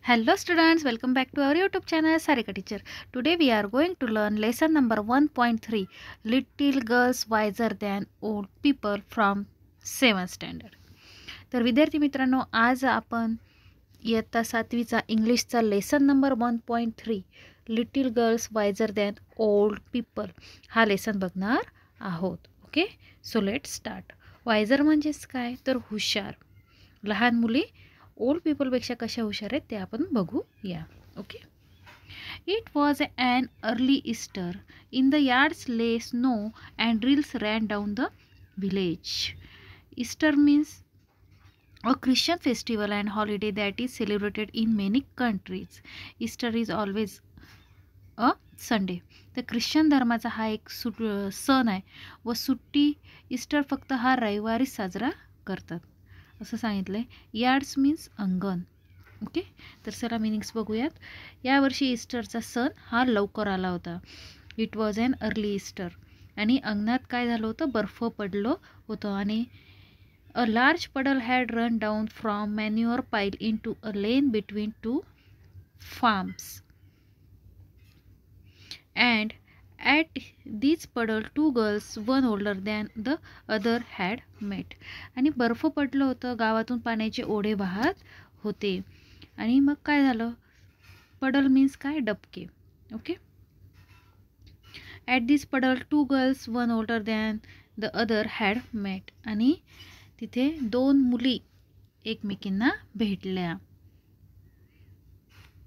Hello students, welcome back to our YouTube channel Sarika Teacher. Today we are going to learn lesson number 1.3 Little Girls Wiser Than Old People from 7th Standard. तर विद्यार्थी मित्रांनो, आज आपण इयत्ता 7वीचा इंग्लिशचा lesson number 1.3 little girls wiser than old people हा lesson बघणार आहोत. Okay, so let start. Wiser म्हणजेच काय तर हुशार. लहान मुली ओल्ड पीपलपेक्षा कशा हुशार आहेत ते आपण बघूया. Okay. It was an early Easter. In the yards lay snow and rills ran down the village. Easter means a Christian festival and holiday that is celebrated in many countries. Easter is always a Sunday. तर Christian धर्माचा हा एक सण आहे व सुट्टी Easter फक्त हा रविवारीच साजरा करतात असं सांगितलं आहे. यार्ड्स मीन्स अंगण. ओके, तर चला मिनिंग्स बघूयात. यावर्षी ईस्टरचा सण हा लवकर आला होता. It was an early Easter. आणि अंगणात काय झालं होतं, बर्फ पडलं होतं. आणि a large puddle had run down from manure pile into a lane between two farms. And at this puddle two girls, one older than the other, had met. आणि बर्फ पडलं होतं, गावातून पाण्याचे ओढे वाहत होते. आणि मग काय झालं, पडल मीन्स काय, डबके. Okay. At this puddle two girls, one older than the other, had met. आणि तिथे दोन मुली एकमेकींना भेटल्या.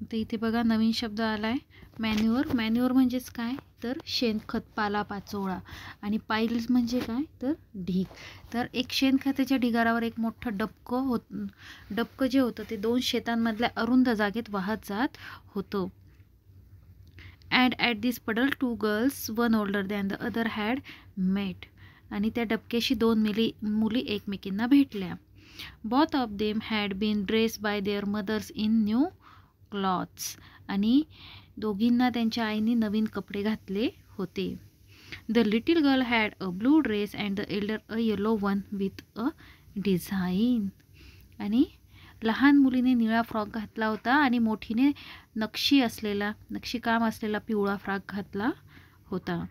तर इथे बघा नवीन शब्द आला आहे, मॅन्युअर. मॅन्युअर म्हणजेच काय तर शेणखत, पाला पाचोळा. आणि पाईल्स म्हणजे काय तर ढीग. तर एक शेणखताच्या ढिगारावर एक मोठं डबकं जे होतं ते दोन शेतांमधल्या अरुंद जागेत वाहत जात होतं. And at this puddle two girls, one older than the other, had met. आणि त्या डबक्याशी दोन मुली एकमेकींना भेटल्या. Both of them had been dressed by their mothers in new clothes. आणि दोघींना त्यांच्या आईने नवीन कपडे घातले होते. The little girl had a blue dress and the elder a yellow one with a design. आणि लहान मुलीने निळा फ्रॉक घातला होता आणि मोठीने नक्षीकाम असलेला पिवळा फ्रॉक घातला होता.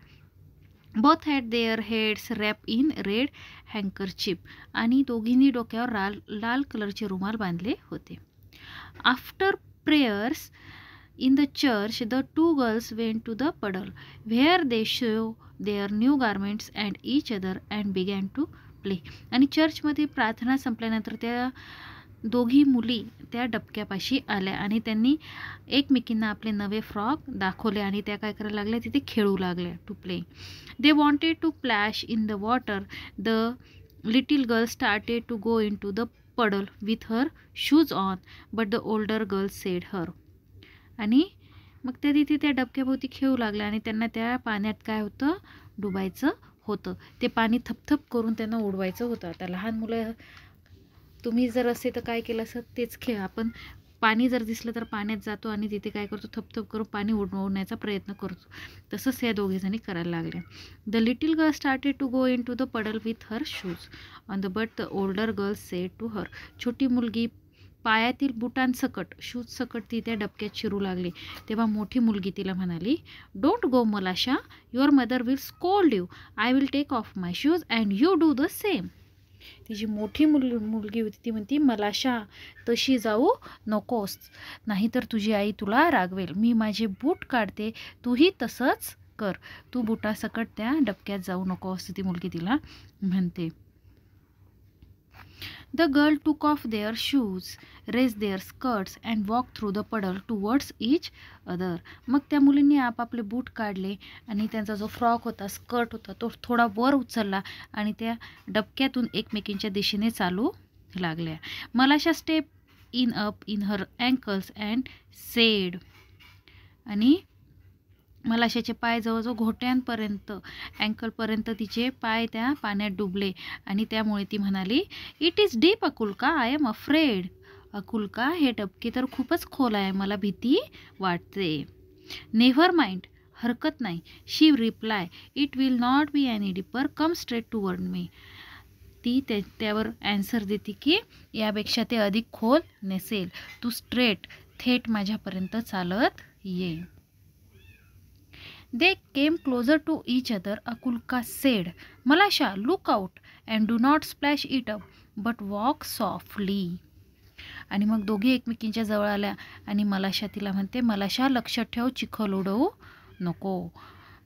Both had their heads wrap in red handkerchief. आणि दोघींनी डोक्यावर लाल कलरचे रुमाल बांधले होते. After prayers in the church the two girls went to the puddle where they show their new garments and each other and began to play. आणि चर्चमध्ये प्रार्थना संपल्यानंतर त्या दोघी मुली त्या डबक्यापाशी आल्या आणि त्यांनी एकमेकींना आपले नवे फ्रॉक दाखवले आणि त्या काय करायला लागल्या, तिथे खेळू लागल्या, to play. They wanted to plash in the water. The little girl started to go in to the puddle with her shoes on but the older girl said her. आणि मग त्या तिथे त्या डबक्याभोवती खेळू लागल्या आणि त्यांना त्या पाण्यात काय होतं, डुबायचं होतं. ते पाणी थपथप करून त्यांना उडवायचं होतं. आता लहान मुलं तुम्ही जर असे तर काय केलं असं तेच खेळ. आपण पाणी जर दिसलं तर पाण्यात जातो आणि तिथे काय करतो, थपथप करून पाणी उडवण्याचा प्रयत्न करतो. तसंच या दोघीजणी करायला लागल्या. The little girl started to go in to the puddle with her shoes on the but the older girl said to her. छोटी मुलगी पायातील बुटांसकट, शूज सकट ती त्या डबक्यात शिरू लागली. तेव्हा मोठी मुलगी तिला म्हणाली, don't go Malasha, your mother will scold you. I will take off my shoes and you do the same. तिची मोठी मुलगी होती, ती म्हणती, मलाशा तशी जाऊ नकोस, नाहीतर तुझी आई तुला रागवेल. मी माझे बूट काढते, तूही तसंच कर. तू बुटासकट त्या डबक्यात जाऊ नकोस, ती मुलगी तिला म्हणते. The girl took off their shoes, raised their skirts and walked through the puddle towards each other. मग त्या मुलींनी आपापले बूट काढले आणि त्यांचा जो फ्रॉक होता, स्कर्ट होता, तो थोडा वर उचलला आणि त्या डबक्यातून एकमेकींच्या दिशेने चालू लागल्या. Malasha step in up in her ankles and said. आणि मलाशाचे पाय जवळजवळ घोट्यांपर्यंत, अँकलपर्यंत तिचे पाय त्या पाण्यात डुबले आणि त्यामुळे ती म्हणाली, it is deep Akulka, I am afraid. Akulka, हे डबके तर खूपच खोल आहे, मला भीती वाटते. नेव्हर माइंड, हरकत नाही. She reply, it will not be any deeper, come straight toward me. ती त्यावर ॲन्सर देते की यापेक्षा ते अधिक खोल नसेल, तू स्ट्रेट थेट माझ्यापर्यंत चालत ये. They came closer to each other. Akulka said, Malasha, look out and do not splash it up, but walk softly. आणि मग दोघी एकमेकींच्या जवळ आल्या आणि मलाशा तिला म्हणते, मलाशा लक्षात ठेव, चिखल उडवू नको.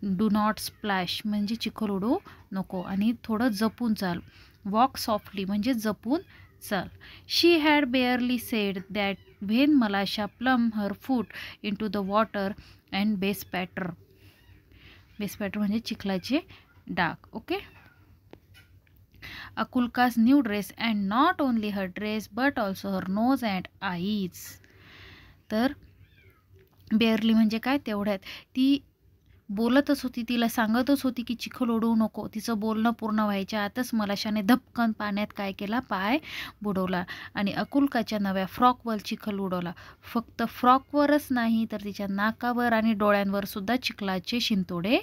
डू नॉट स्प्लॅश म्हणजे चिखल उडवू नको आणि थोडं जपून चाल. वॉक सॉफ्टली म्हणजे जपून चाल. She had barely said that when Malasha plum her foot in to the water and bespatter म्हणजे चिखलाचे डाग. Okay. Akulka's new dress and not only her dress but also her nose and eyes. तर barely म्हणजे काय, तेवढ्यात ती बोलतच होती, तिला सांगतच होती की चिखल उडवू नको. तिचं बोलणं पूर्ण व्हायच्या आतच मलाशाने धपकन पाण्यात काय केला, पाय बुडवला आणि अकुलकाच्या नव्या फ्रॉकवर चिखल उडवला. फक्त फ्रॉकवरच नाही तर तिच्या नाकावर आणि डोळ्यांवर सुद्धा चिखलाचे शिंतोडे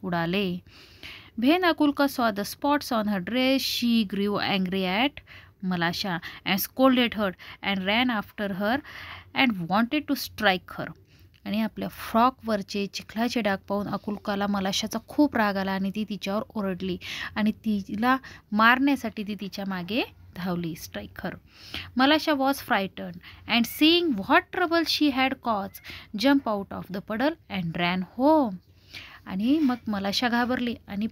उडाले. When Akulka saw the spots on her dress, she grew angry at Malasha and scolded her and ran after her and wanted to strike her. आणि आपल्या फ्रॉकवरचे चिखलाचे डाग पाहून अकुलकाला मलाशाचा खूप राग आला आणि ती तिच्यावर ओरडली आणि तिला मारण्यासाठी ती तिच्या मागे धावली. Strike her. Malasha was frightened and seeing what trouble she had caused, jumped out of the puddle and ran home. आणि मग मलाशा घाबरली आणि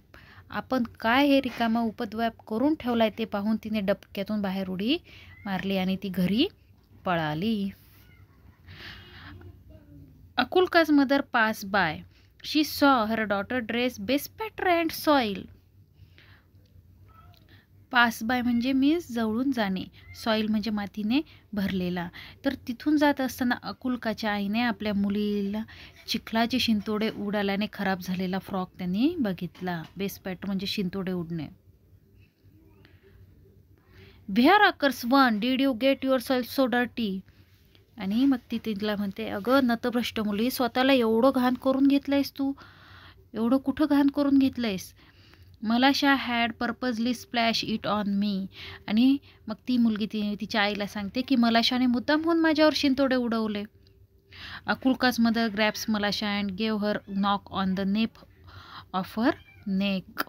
आपण काय हे रिकामा उपद्व्याप करून ठेवलाय ते पाहून तिने डबक्यातून बाहेर उडी मारली आणि ती घरी पळाली. Akulka's mother passed by. She saw her daughter dress bespatter and soil. Pass by म्हणजे मीन्स जवळून जाणे, सॉईल म्हणजे मातीने भरलेला. तर तिथून जात असताना अकुलकाच्या आईने आपल्या मुलीला चिखलाचे शिंतोडे उडाल्याने खराब झालेला फ्रॉक त्यांनी बघितला. बेसपॅटर म्हणजे शिंतोडे उडणे. Where occurs one did you get yourself so dirty. आणि मग ती तिला म्हणते, अगं नतभ्रष्ट मुली, स्वतःला एवढं घाण करून घेतलंयस तू, एवढं कुठं घाण करून घेतलंयस. Malasha had purposely splash it on me. आणि मग ती मुलगी तिच्या आईला सांगते की मलाशाने मुद्दाम होऊन माझ्यावर शिंतोडे उडवले. अकुलका's mother grabs Malasha and gave her knock on the nape of her neck.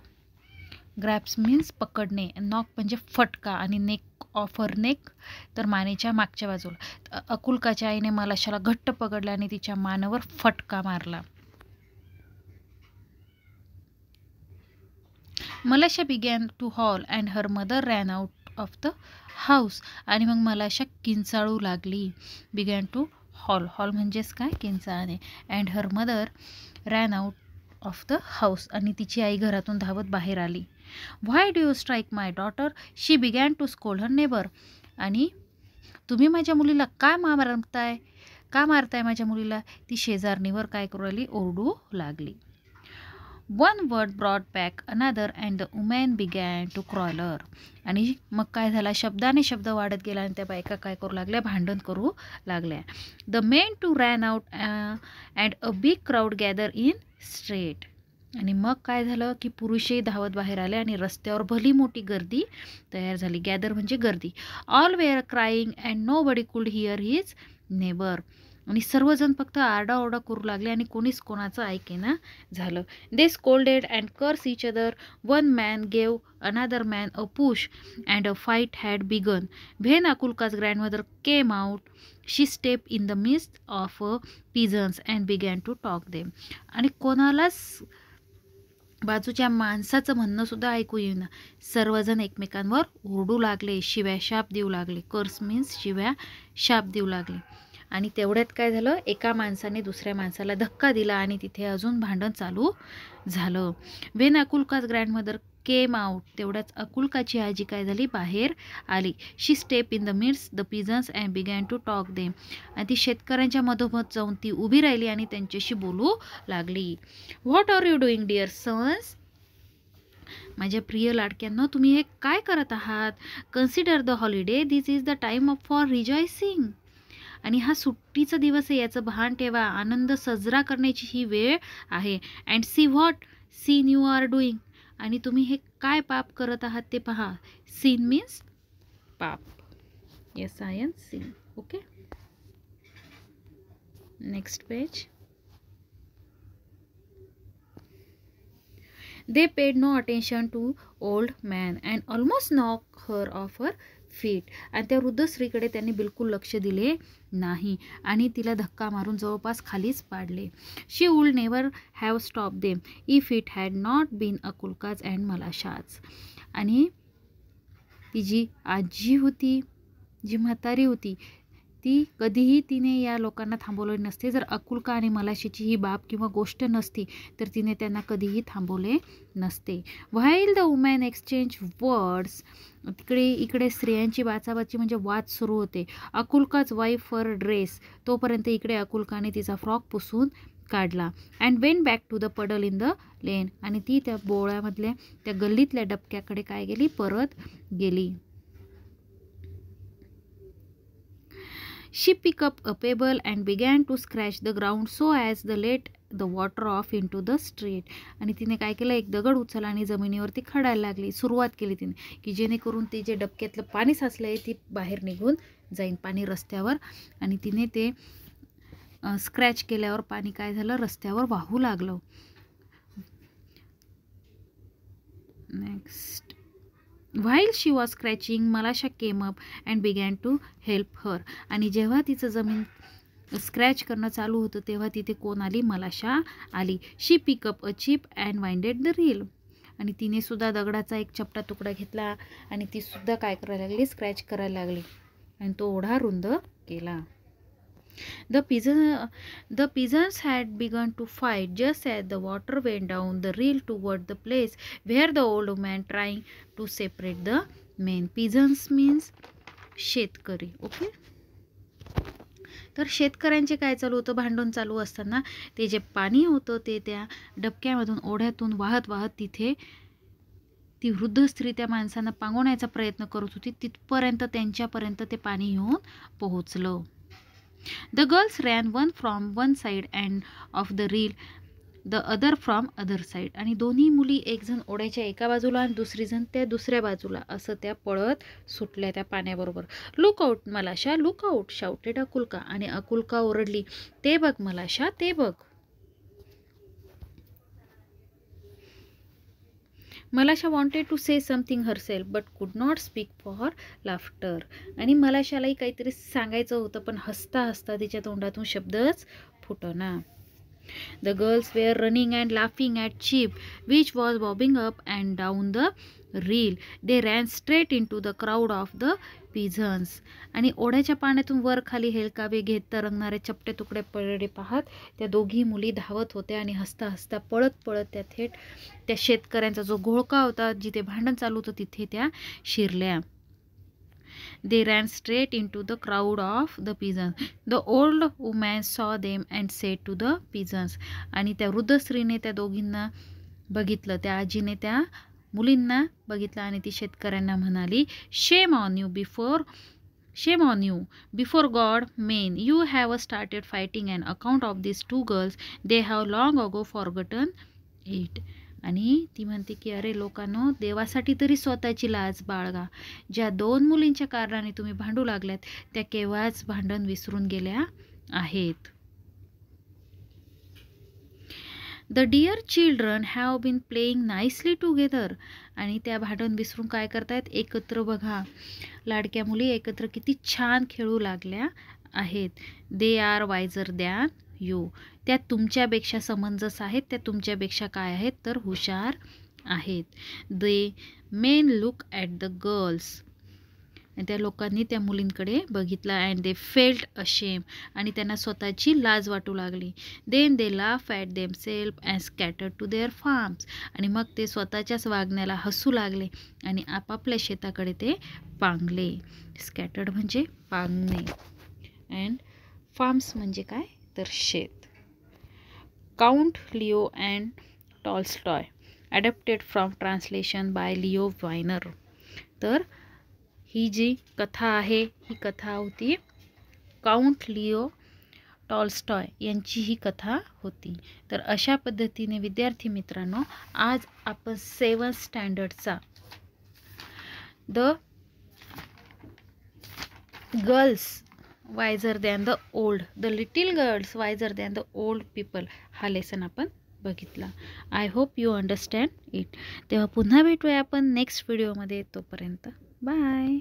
Grapes means पकडणे, नॉक म्हणजे फटका आणि नेक ऑफ हर नेक तर मानेच्या मागच्या बाजूला. अकुलकाच्या आईने मलाशाला घट्ट पकडले आणि तिच्या मानेवर फटका मारला. मलाशा began to howl and her mother ran out of the house. आणि मग मलाशा किंचाळू लागली. began to howl, howl म्हणजेच काय, किंचाळणे. and her mother ran out of the house आणि तिची आई घरातून धावत बाहेर आली. why do you strike my daughter? she began to scold her neighbor. आणि तुम्ही माझ्या मुलीला का मारताय माझ्या मुलीला, ती शेजारणीवर काय करू लागली, ओरडू लागली. One word brought back another and the women began to quarrel. आणि मग काय झाला, शब्दाने शब्द वाढत गेला आणि त्या बायका काय करू लागल्या, भांडण करू लागल्या. The men too ran out and a big crowd gathered in street. आणि मग काय झालं की पुरुषही धावत बाहेर आले आणि रस्त्यावर भली मोठी गर्दी तयार झाली. गॅदर म्हणजे गर्दी. All were crying and nobody could hear his neighbor. आणि सर्वजण फक्त आरडाओरडा करू लागले आणि कोणीच कोणाचं ऐकेना झालं. दे scolded and cursed each other. One man gave another man a push and a fight had begun. When Akulka's grandmother came out she step in the midst of pigeons and began to talk them. आणि कोणालाच बाजूच्या माणसाचं म्हणणं सुद्धा ऐकू येईना. सर्वजण एकमेकांवर ओरडू लागले, शिव्या शाप देऊ लागले. कर्स मीन्स शिव्या शाप देऊ लागले. आणि तेवढ्यात काय झालं, एका माणसाने दुसऱ्या माणसाला धक्का दिला आणि तिथे अजून भांडण चालू झालं. When Akulka's grandmother came out, तेवढ्याच अकुलकाची आजी काय झाली, बाहेर आली. She step in the midst the pigeons and began to talk them. आणि ती शेतकऱ्यांच्या मधोमध जाऊन ती उभी राहिली आणि त्यांच्याशी बोलू लागली. What are you doing dear sons. माझ्या प्रिय लाडक्यांना, तुम्ही हे काय करत आहात. Consider the holiday, this is the time for rejoicing. आणि हा सुट्टीचा दिवस आहे, याचं भान ठेवा. आनंद साजरा करण्याची ही वेळ आहे. And see what sin you are doing. आणि तुम्ही हे काय पाप करत आहात ते पहा. सीन मीन्स पाप. SIN sin. Okay. Next page. They paid no attention to old man and almost knocked her off her feet. आणि त्या वृद्ध स्त्रीकडे त्यांनी बिलकुल लक्ष दिले नाही आणि तिला धक्का मारून जवळपास खालीच पाडले. She would never have stopped them if it had not been Akulka's and Malasha's. आणि ती जी आजी होती, जी म्हातारी होती, ती कधीही तिने या लोकांना थांबवले नसते. जर अकुल्का आणि मलाशीची ही बाब किंवा गोष्ट नसती तर तिने त्यांना कधीही थांबवले नसते. व्हाईल द वुमॅन एक्सचेंज वर्ड्स, इकडे स्त्रियांची बाचाबाची म्हणजे वाद सुरू होते. अकुल्काच वाईफ फॉर ड्रेस, तोपर्यंत इकडे अकुल्काने तिचा फ्रॉक पुसून काढला. And went back to the puddle in the lane, आणि ती त्या बोळ्यामधल्या त्या गल्लीतल्या डबक्याकडे काय गेली, परत गेली. She picked up a pebble and began to scratch the ground so as to let the water off into the street. आणि तिने काय केलं, एक दगड उचलला आणि जमिनीवरती खडायला लागली. सुरुवात केली तिने की जेणेकरून ते जे डबक्यातलं पाणी साचलं आहे ती बाहेर निघून जाईन पाणी रस्त्यावर. आणि तिने ते स्क्रॅच केल्यावर पाणी काय झालं, रस्त्यावर वाहू लागलं. Next. While she was scratching, Malasha came up and began to help her. आणि जेव्हा तिचं जमीन स्क्रॅच करणं चालू होतं तेव्हा तिथे कोण आली, मलाशा आली. She picked up a chip and winded the reel. आणि तिने सुद्धा दगडाचा एक चपटा तुकडा घेतला आणि ती सुद्धा काय करायला लागली, स्क्रॅच करायला लागली आणि तो ओढा रुंद केला. The peasants had begun to fight just as the water went down the reel toward the place where the old woman trying to separate the men. Peasants means शेतकरी. ओके. तर शेतकऱ्यांचे काय चालू होतं, भांडण चालू असताना ते जे पाणी होतं ते त्या डबक्यामधून ओढ्यातून वाहत वाहत तिथे ती वृद्ध स्त्री त्या माणसांना पांगवण्याचा प्रयत्न करत होती. तिथपर्यंत त्यांच्यापर्यंत ते पाणी येऊन पोहोचलं. The girls ran one from one side and of the reel, the other from other side. आणि दोन्ही मुली एक जण ओढ्याच्या एका बाजूला आणि दुसरी जण त्या दुसऱ्या बाजूला असं त्या पळत सुटल्या त्या पाण्याबरोबर. Look out Malasha, look out, shouted Akulka. आणि अकुल्का ओरडली, ते बघ मलाशा, ते बघ. मलाशा wanted to say something herself but could not speak for laughter. आणि मलाशालाही काहीतरी सांगायचं होतं पण हसता हसता तिच्या तोंडातून शब्दच फुटना. The girls were running and laughing at Chip, which was bobbing up and down the reel. They ran straight into the crowd of the peasants. आणि ओढ्याच्या पाण्यातून वर खाली हेलकावे घेत तरंगणारे चपटे तुकडे पडले पाहत त्या दोघी मुली धावत होत्या आणि हसता हसता पळत पळत त्या थेट त्या शेतकऱ्यांचा जो घोळका होता, जिथे भांडण चालू होतं तिथे त्या शिरल्या. They ran straight into the crowd of the peasants. The old woman saw them and said to the peasants. आणि त्या वृद्ध स्त्रीने त्या दोघींना बघितलं, त्या आजीने त्या मुलींना बघितलं आणि ती शेतकऱ्यांना म्हणाली, Shame on you before God, men, you have started fighting on account of these two girls. They have long ago forgotten it. आणि ती म्हणते की अरे लोकांनो, देवासाठी तरी स्वतःची लाज बाळगा. ज्या दोन मुलींच्या कारणाने तुम्ही भांडू लागल्यात त्या केव्हाच भांडण विसरून गेल्या आहेत. The dear children have been playing nicely together. आणि त्या भांडण विसरून काय करतायत, एकत्र बघा. लाडक्या मुली एकत्र किती छान खेळू लागल्या आहेत. They are wiser than you. त्या तुमच्यापेक्षा समंजस आहेत, त्या तुमच्यापेक्षा काय आहेत तर हुशार आहेत. The men look at the girls. त्या लोकांनी त्या मुलींकडे बघितलं अँड दे फेल्ट अशेम. आणि त्यांना स्वतःची लाज वाटू लागली. Then they laugh at themselves and scattered to their farms. आणि मग ते स्वतःच्याच वागण्याला हसू लागले आणि आपापल्या शेताकडे ते पांगले. स्कॅटर्ड म्हणजे पांगणे अँड फार्म्स म्हणजे काय तर शेत. Count Leo and Tolstoy, adapted from translation by Leo Wiener. तर ही जी कथा आहे ही कथा होती काउंट लिओ टॉल्स्टॉय यांची ही कथा होती. तर अशा पद्धतीने विद्यार्थी मित्रांनो, आज आपण 7th स्टँडर्डचा the girls wiser than the old, the little girls wiser than the old people हा लेसन आपण बघितला. I hope you understand it. तेव्हा पुन्हा भेटूया आपण नेक्स्ट व्हिडिओमध्ये. तोपर्यंत बाय.